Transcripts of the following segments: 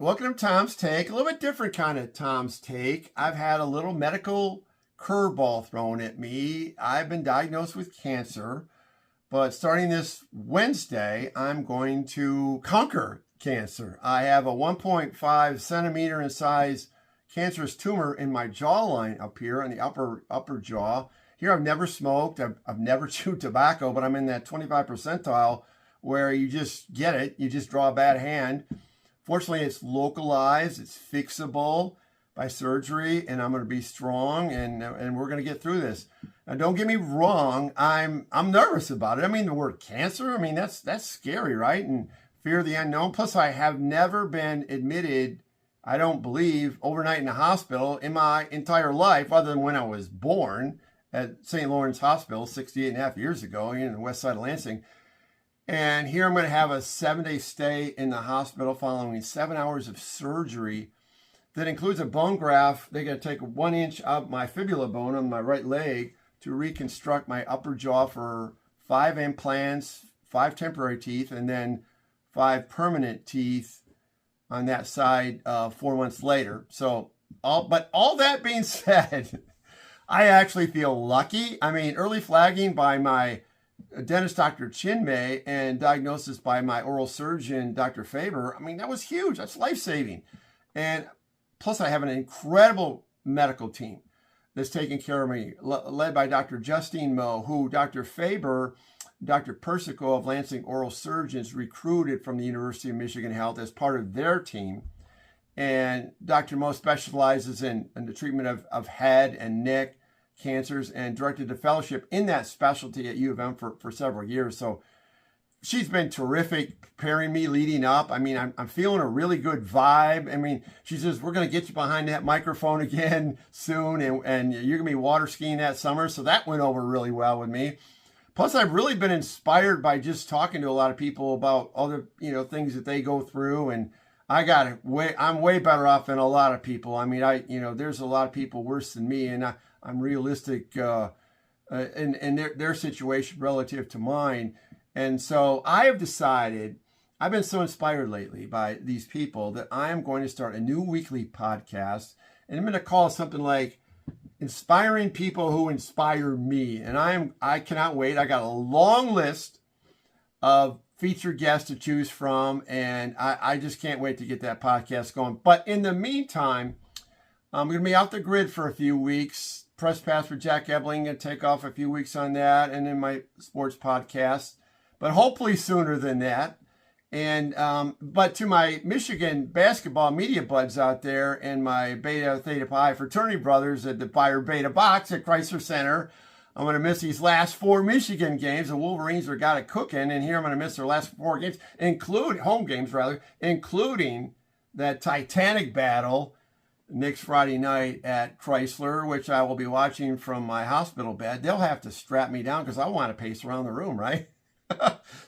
Welcome to Tom's Take. A little bit different kind of Tom's Take. I've had a little medical curveball thrown at me. I've been diagnosed with cancer, but starting this Wednesday, I'm going to conquer cancer. I have a 1.5 centimeter in size cancerous tumor in my jawline up here on the upper jaw. Here, I've never smoked. I've never chewed tobacco, but I'm in that 25 percentile where you just get it. You just draw a bad hand. Fortunately, it's localized, it's fixable by surgery, and I'm going to be strong, and we're going to get through this. Now, don't get me wrong, I'm nervous about it. I mean, the word cancer, I mean, that's scary, right? And fear of the unknown. Plus, I have never been admitted, I don't believe, overnight in a hospital in my entire life, other than when I was born at St. Lawrence Hospital 68 and a half years ago in the west side of Lansing. And here I'm going to have a 7-day stay in the hospital following 7 hours of surgery that includes a bone graft. They're going to take 1 inch out my fibula bone on my right leg to reconstruct my upper jaw for 5 implants, 5 temporary teeth, and then 5 permanent teeth on that side 4 months later. So, all that being said, I actually feel lucky. I mean, early flagging by my dentist, Dr. Chinmay, and diagnosis by my oral surgeon, Dr. Faber, I mean, that was huge. That's life-saving. And plus, I have an incredible medical team that's taking care of me, led by Dr. Justine Moe, who Dr. Faber, Dr. Persico of Lansing Oral Surgeons recruited from the University of Michigan Health as part of their team. And Dr. Moe specializes in the treatment of head and neck cancers and directed a fellowship in that specialty at U of M for several years. So she's been terrific preparing me leading up. I mean, I'm feeling a really good vibe. I mean, she says, we're going to get you behind that microphone again soon, and you're going to be water skiing that summer. So that went over really well with me. Plus, I've really been inspired by just talking to a lot of people about other, things that they go through. And I'm way better off than a lot of people. I mean, there's a lot of people worse than me, and I'm realistic in their situation relative to mine. And so I have decided, I've been so inspired lately by these people that I am going to start a new weekly podcast. And I'm going to call it something like Inspiring People Who Inspire Me. And I cannot wait. I got a long list of featured guests to choose from. And I just can't wait to get that podcast going. But in the meantime, I'm going to be out the grid for a few weeks. Press pass for Jack Ebling, going to take off a few weeks on that, and then my sports podcast, but hopefully sooner than that. And but to my Michigan basketball media buds out there and my Beta Theta Pi fraternity brothers at the Fire Beta Box at Chrysler Center, I'm going to miss these last 4 Michigan games. The Wolverines are got it cooking, and here I'm going to miss their last 4 games, home games, including that Titanic battle next Friday night at Chrysler, which I will be watching from my hospital bed. They'll have to strap me down because I want to pace around the room, right?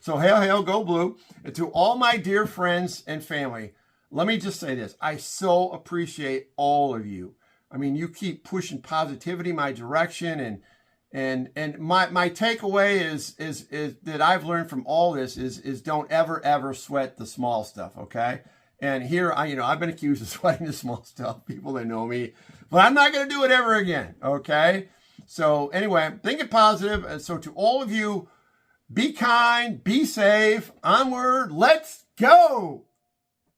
So hail, hail, go blue. And to all my dear friends and family, let me just say this. I so appreciate all of you. I mean, you keep pushing positivity my direction, and my takeaway is that I've learned from all this is don't ever sweat the small stuff, okay? And here, I've been accused of sweating the small stuff, people that know me, but I'm not going to do it ever again, okay? So anyway, thinking positive. And so to all of you, be kind, be safe, onward, let's go.